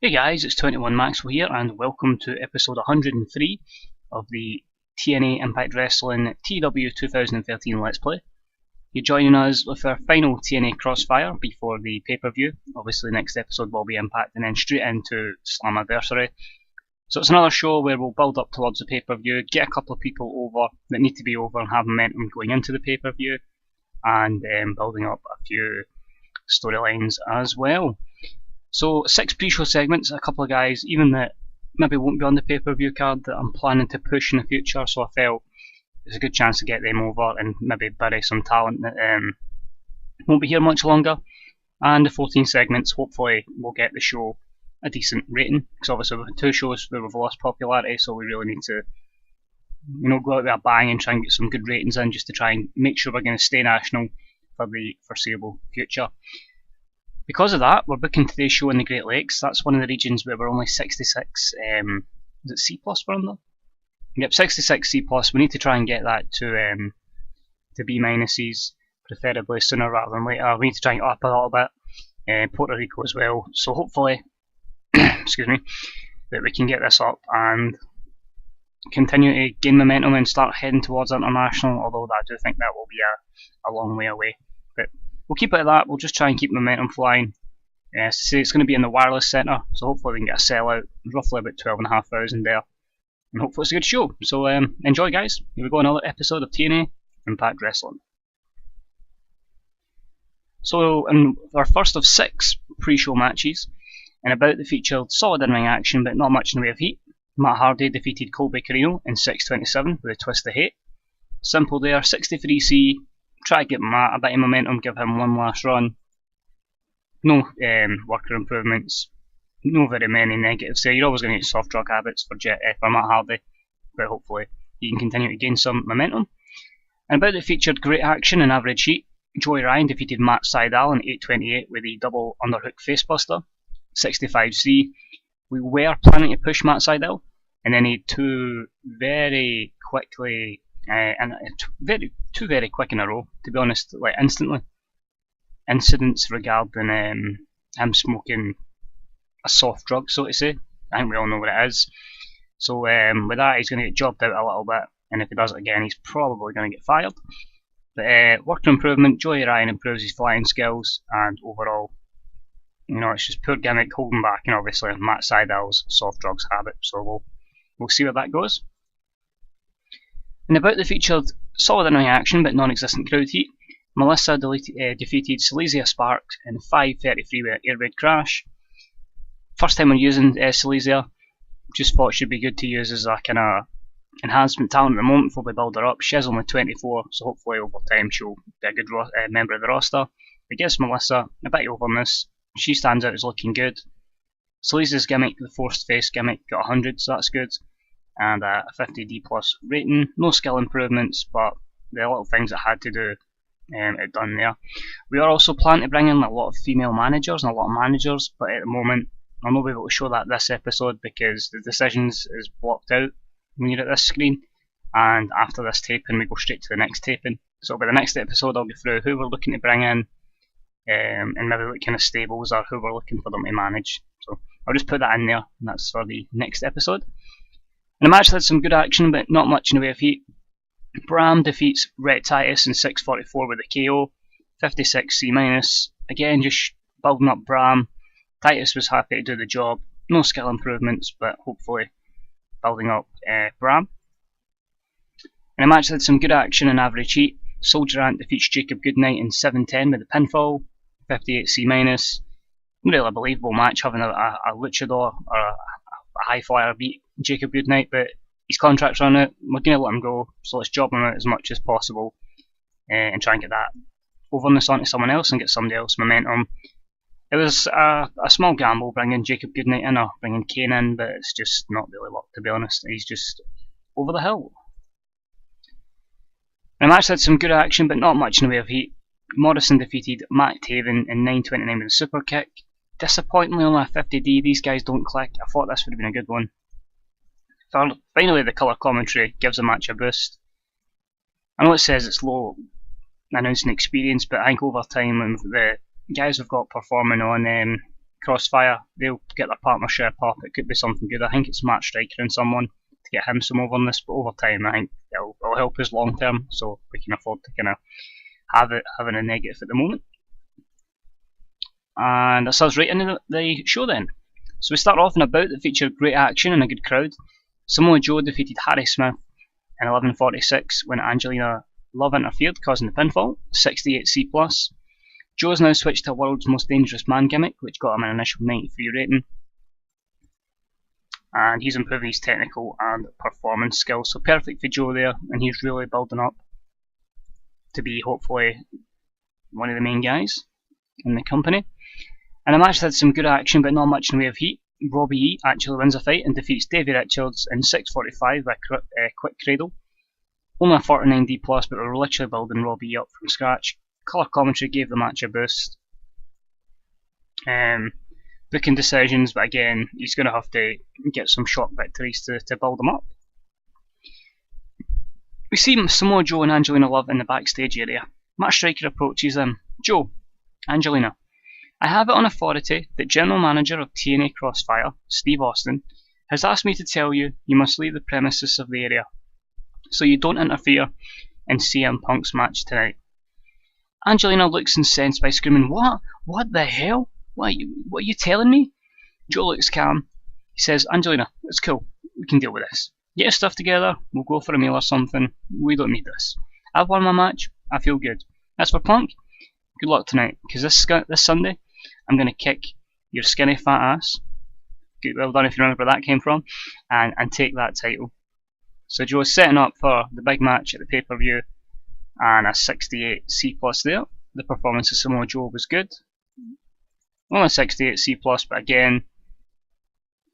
Hey guys, it's 21 Maxwell here, and welcome to episode 103 of the TNA Impact Wrestling TEW2013 Let's Play. You're joining us with our final TNA Crossfire before the pay-per-view. Obviously, next episode will be Impact, and then straight into Slammiversary. So it's another show where we'll build up towards the pay-per-view, get a couple of people over that need to be over and have momentum going into the pay-per-view, and building up a few storylines as well. So 6 pre-show segments, a couple of guys, even that maybe won't be on the pay-per-view card, that I'm planning to push in the future, so I felt there's a good chance to get them over and maybe bury some talent that won't be here much longer. And the 14 segments, hopefully we'll get the show a decent rating, because obviously we've had 2 shows where we've lost popularity, so we really need to go out with a bang and try and get some good ratings in, just to try and make sure we're going to stay national for the foreseeable future. Because of that, we're booking today's show in the Great Lakes. That's one of the regions where we're only 66, is it C+ we're under? Yep, 66 C+. We need to try and get that to B-, preferably sooner rather than later. We need to try and get up a little bit. Puerto Rico as well. So hopefully, excuse me, that we can get this up and continue to gain momentum and start heading towards international, although I do think that will be a long way away. But we'll keep it at that. We'll just try and keep momentum flying. So it's going to be in the Wireless Centre, so hopefully we can get a sellout, roughly about 12,500 there. And hopefully it's a good show. So enjoy, guys. Here we go, another episode of TNA Impact Wrestling. So in our first of 6 pre-show matches, and about the featured solid in-ring action but not much in the way of heat. Matt Hardy defeated Colby Carino in 6:27 with a twist of hate. Simple there, 63C. Try to get Matt a bit of momentum, give him one last run. No worker improvements, no very many negatives there. You're always going to get soft drug habits for Matt Hardy, but hopefully he can continue to gain some momentum. And about the featured great action and average heat, Joey Ryan defeated Matt Sydal in 8:28 with a double underhook facebuster, 65C. We were planning to push Matt Sydal, and then he had 2 very quickly. Two very quick in a row, to be honest, like instantly. Incidents regarding him smoking a soft drug, so to say. I think we all know what it is. So with that, he's going to get jobbed out a little bit, and if he does it again, he's probably going to get fired. But worker improvement, Joey Ryan improves his flying skills, and overall, it's just poor gimmick holding back, and obviously Matt Sydal's soft drugs habit. So we'll see where that goes. And about the featured solid in-ring action but non-existent crowd heat, Melissa defeated Silesia Spark in 5:33 with an air raid crash. First time we're using Silesia, just thought she'd be good to use as a kind of enhancement talent at the moment before we build her up. She's only 24, so hopefully over time she'll be a good member of the roster. It gives Melissa a bit of overness. She stands out as looking good. Silesia's gimmick, the forced face gimmick, got 100, so that's good. And a 50D+ rating. No skill improvements, but the little things that had to do, it done there. We are also planning to bring in a lot of female managers and a lot of managers, but at the moment I'll not be able to show that this episode because the decisions is blocked out when you're at this screen, and after this taping we go straight to the next taping. So by the next episode I'll go through who we're looking to bring in, and maybe what kind of stables or who we're looking for them to manage. So I'll just put that in there, and that's for the next episode. And the match had some good action, but not much in the way of heat. Bram defeats Rhett Titus in 6:44 with a KO, 56C-. Again, just building up Bram. Titus was happy to do the job. No skill improvements, but hopefully building up Bram. And the match had some good action and average heat. Soldier Ant defeats Jacob Goodnight in 7:10 with a pinfall, 58C-. Not really a believable match having a luchador or a high flyer beat Jacob Goodnight, but his contract's run out. We're going to let him go, so let's job him out as much as possible and try and get that overness onto someone else and get somebody else momentum. It was a small gamble bringing Jacob Goodnight in or bringing Kane in, but it's just not really worked, to be honest. He's just over the hill. And the match had some good action, but not much in the way of heat. Morrison defeated Matt Taven in 9:29 with a super kick. Disappointingly only a 50D, these guys don't click. I thought this would have been a good one. Finally the colour commentary gives the match a boost. I know it says it's low announcing experience, but I think over time, when the guys have got performing on Crossfire, they'll get their partnership up. It could be something good. I think it's Matt Striker and someone to get him some overness, but over time I think it'll help us long term, so we can afford to kind of have it having a negative at the moment. And that's us right into the show then. So we start off in a bout that featured great action and a good crowd. Samoa Joe defeated Harry Smith in 11:46 when Angelina Love interfered, causing the pinfall, 68C+. Joe's now switched to World's Most Dangerous Man gimmick, which got him an initial 93 rating. And he's improving his technical and performance skills, so perfect for Joe there, and he's really building up to be hopefully one of the main guys in the company. And the match had some good action, but not much in the way of heat. Robbie E actually wins a fight and defeats Davey Richards in 6:45 by quick cradle. Only a 49D+, but we were literally building Robbie E up from scratch. Colour commentary gave the match a boost. Booking decisions, but again, he's going to have to get some shock victories to build him up. We see Samoa Joe and Angelina Love in the backstage area. Matt Striker approaches them. Joe, Angelina, I have it on authority that General Manager of TNA Crossfire, Steve Austin, has asked me to tell you you must leave the premises of the area, so you don't interfere in CM Punk's match tonight. Angelina looks incensed by screaming, What? What the hell? What are you telling me? Joe looks calm. He says, Angelina, it's cool. We can deal with this. Get your stuff together. We'll go for a meal or something. We don't need this. I've won my match. I feel good. As for Punk, good luck tonight, because this Sunday, I'm going to kick your skinny fat ass. Good, well done if you remember where that came from. And take that title. So Joe's setting up for the big match at the pay-per-view. And a 68C+ there. The performance of Samoa Joe was good. Only a 68C+, but again,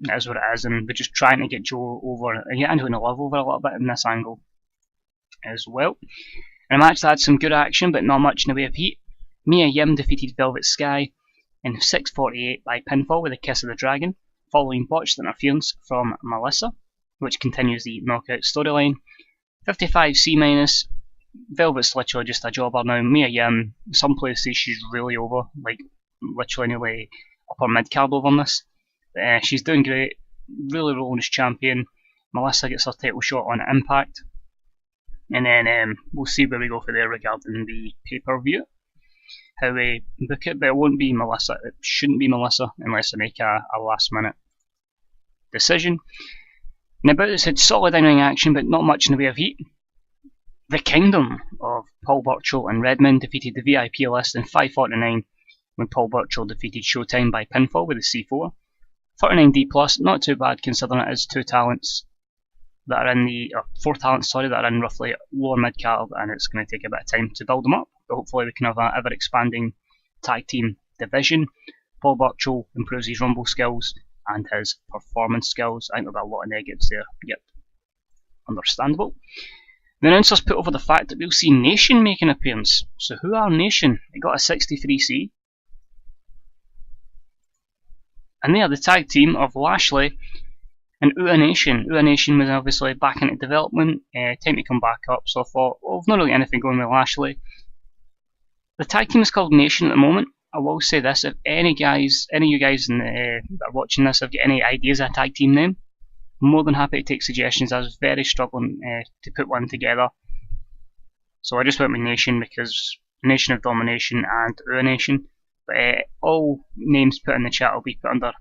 it is what it is, and we're just trying to get Joe over, and get Angelina Love over a little bit in this angle as well. And a match that had some good action, but not much in the way of heat. Mia Yim defeated Velvet Sky in 6:48 by pinfall with a kiss of the dragon, following botched interference from Melissa, which continues the knockout storyline. 55C-. Velvet's literally just a jobber now. Mia Yim, some places she's really over, like literally nearly upper mid-card over on this. She's doing great, really rolling as champion. Melissa gets her title shot on Impact. And then we'll see where we go for there regarding the pay-per-view. How we book it, but it won't be Melissa. It shouldn't be Melissa unless they make a last-minute decision. And about this had solid in-ring action, but not much in the way of heat. The Kingdom of Paul Burchill and Redmond defeated the VIP list in 5:49 when Paul Burchill defeated Showtime by pinfall with a C4. 49D+, not too bad considering it is 4 talents that are in roughly lower mid card, and it's going to take a bit of time to build them up, but hopefully we can have an ever expanding tag team division. Paul Burchill improves his rumble skills and his performance skills. I think there'll be a lot of negatives there, yep, understandable. The announcers put over the fact that we'll see Nation make an appearance. So who are Nation? It got a 63C. And they are the tag team of Lashley and Ua Nation. Ua Nation was obviously back into development, time to come back up, so I thought, well, not really anything going with Lashley. The tag team is called Nation at the moment. I will say this, if any of you guys that are watching this have got any ideas of a tag team name, I'm more than happy to take suggestions. I was very struggling to put one together. So I just went with Nation because Nation of Domination and Ua Nation. But all names put in the chat will be put under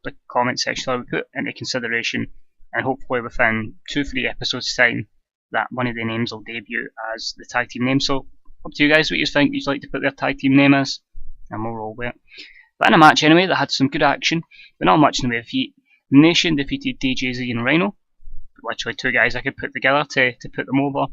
the comment section, so I'll put into consideration, and hopefully within 2-3 episodes time that one of the names will debut as the tag team name. So up to you guys what you think you'd like to put their tag team name as, and we'll roll with it. But in a match anyway that had some good action, but not much in the way of heat. Nation defeated DJZ and Rhino, literally 2 guys I could put together to put them over,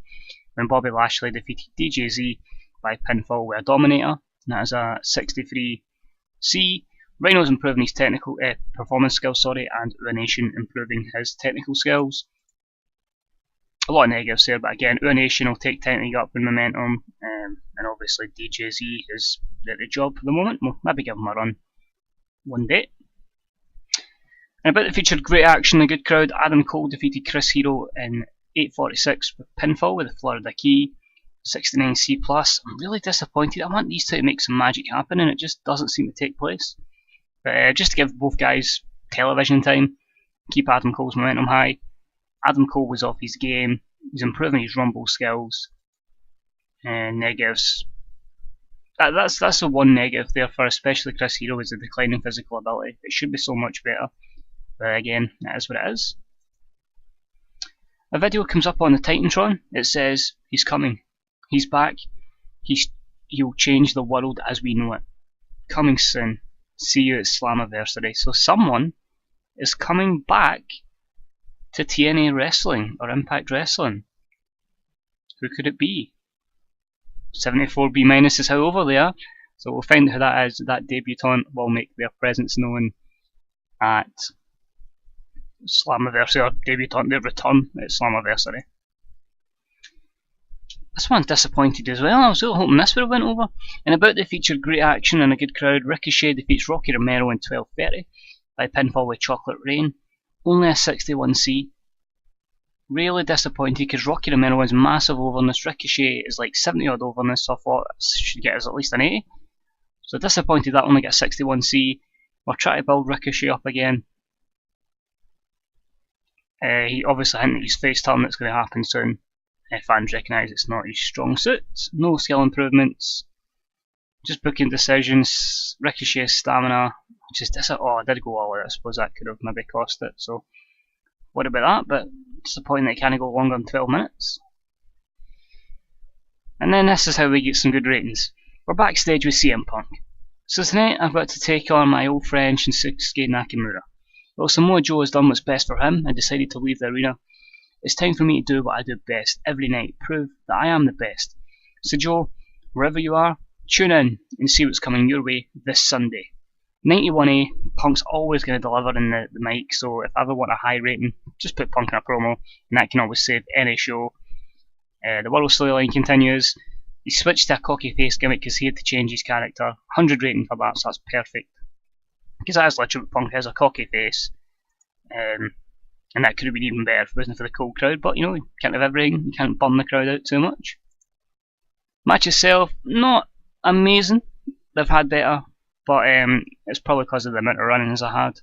when Bobby Lashley defeated DJZ by pinfall with a Dominator. That is a 63C. Rhino's improving his technical performance skills, and Ua Nation improving his technical skills. A lot of negatives there, but again, Ua Nation will take time to get up in momentum, and obviously DJZ is at the job for the moment. We'll maybe give him a run one day. And about the featured great action, a good crowd. Adam Cole defeated Chris Hero in 8:46 with pinfall with a Florida Key. 69C+. I'm really disappointed. I want these two to make some magic happen, and it just doesn't seem to take place. But just to give both guys television time, keep Adam Cole's momentum high. Adam Cole was off his game. He's improving his Rumble skills. And negatives. That's the one negative there for especially Chris Hero, is the declining physical ability. It should be so much better. But again, that is what it is. A video comes up on the Titantron. It says, he's coming. He's back. He'll change the world as we know it. Coming soon. See you at Slammiversary. So someone is coming back to TNA Wrestling or Impact Wrestling. Who could it be? 74B minus is how over they are. So we'll find out who that is. That debutant will make their presence known at Slammiversary, or debutant, their return at Slammiversary. This one's disappointed as well. I was really hoping this would have went over. And about the featured great action and a good crowd, Ricochet defeats Rocky Romero in 12:30 by pinfall with Chocolate Rain. Only a 61C. Really disappointed because Rocky Romero is massive over on this. Ricochet is like 70 odd over on this, so I thought this should get us at least an 80. So disappointed that only got a 61C. We'll try to build Ricochet up again. He obviously hinted his face turn that's going to happen soon. Fans recognise it's not his strong suit. No skill improvements. Just booking decisions. Ricochet's stamina. Just I did go all out. I suppose that could have maybe cost it. So what about that? But disappointing that it can't go longer than 12 minutes. And then this is how we get some good ratings. We're backstage with CM Punk. So tonight I've got to take on my old friend Shinsuke Nakamura. Well, Samoa Joe has done what's best for him and decided to leave the arena. It's time for me to do what I do best every night, prove that I am the best. So Joe, wherever you are, tune in and see what's coming your way this Sunday. 91A, Punk's always going to deliver in the mic, so if I ever want a high rating, just put Punk in a promo, and that can always save any show. The World storyline continues. He switched to a cocky face gimmick because he had to change his character. 100 rating for that, so that's perfect. Because that is literally what Punk has, a cocky face. And that could have been even better if it wasn't for the cold crowd, but you know, you can't have everything, you can't burn the crowd out too much. Match itself, not amazing. They've had better, but it's probably because of the amount of runnings I had.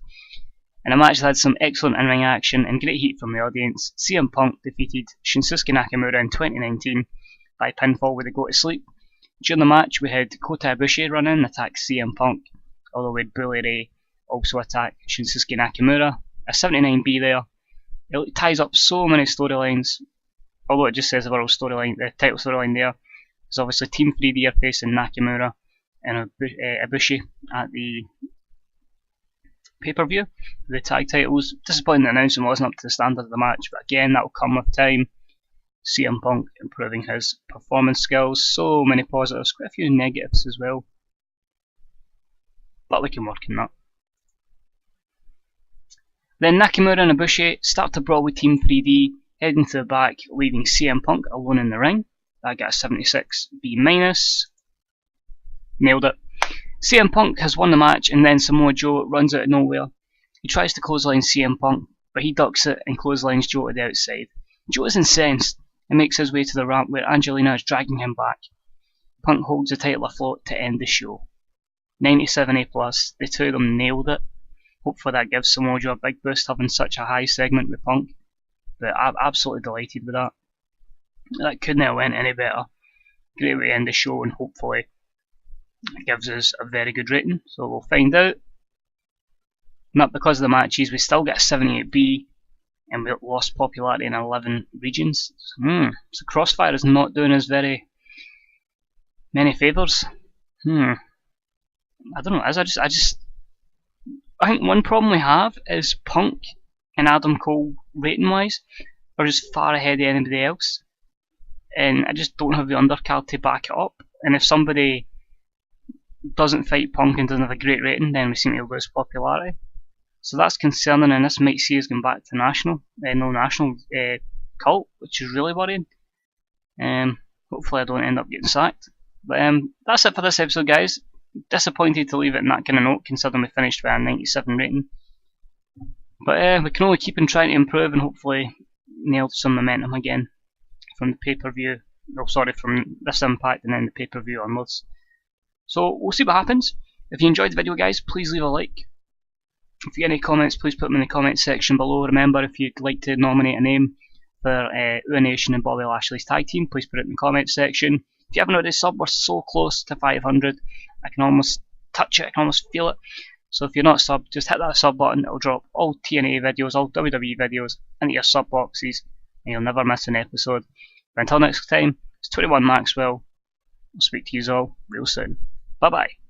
And the match had some excellent in-ring action and great heat from the audience. CM Punk defeated Shinsuke Nakamura in 2019 by pinfall with a go to sleep. During the match we had Kota Ibushi run in and attack CM Punk, although we had Bully Ray also attack Shinsuke Nakamura. A 79B there. It ties up so many storylines, although it just says the world storyline, the title storyline there. There's obviously Team 3D are facing Nakamura and Ibushi at the pay-per-view. The tag titles. Disappointing the announcement wasn't up to the standard of the match, but again, that will come with time. CM Punk improving his performance skills. So many positives, quite a few negatives as well. But we can work on that. Then Nakamura and Ibushi start to brawl with Team 3D, heading to the back, leaving CM Punk alone in the ring. That got a 76B-. Nailed it. CM Punk has won the match, and then Samoa Joe runs out of nowhere. He tries to clothesline CM Punk, but he ducks it and clotheslines Joe to the outside. Joe is incensed and makes his way to the ramp where Angelina is dragging him back. Punk holds the title afloat to end the show. 97A+, the two of them nailed it. Hopefully that gives Samoa Joe a big boost having such a high segment with Punk. But I'm absolutely delighted with that. That couldn't have went any better. Great way to end the show, and hopefully it gives us a very good rating. So we'll find out. Not because of the matches, we still get a 78B and we lost popularity in 11 regions. So Crossfire is not doing us very many favours. I don't know, I think one problem we have is Punk and Adam Cole, rating wise, are just far ahead of anybody else. And I just don't have the undercard to back it up. And if somebody doesn't fight Punk and doesn't have a great rating, then we seem to lose popularity. So that's concerning, and this might see us going back to national cult, which is really worrying. Hopefully I don't end up getting sacked. But that's it for this episode, guys. Disappointed to leave it in that kind of note, considering we finished with a 97 rating. But we can only keep on trying to improve and hopefully nail some momentum again from the pay-per-view. From this Impact and then the pay-per-view onwards. So we'll see what happens. If you enjoyed the video, guys, please leave a like. If you have any comments, please put them in the comments section below. Remember, if you'd like to nominate a name for Ua Nation and Bobby Lashley's tag team, please put it in the comments section. If you haven't already subbed, we're so close to 500. I can almost touch it, I can almost feel it. So if you're not subbed, just hit that sub button. It'll drop all TNA videos, all WWE videos into your sub boxes, and you'll never miss an episode. But until next time, it's 21 Maxwell. I'll speak to you all real soon. Bye bye.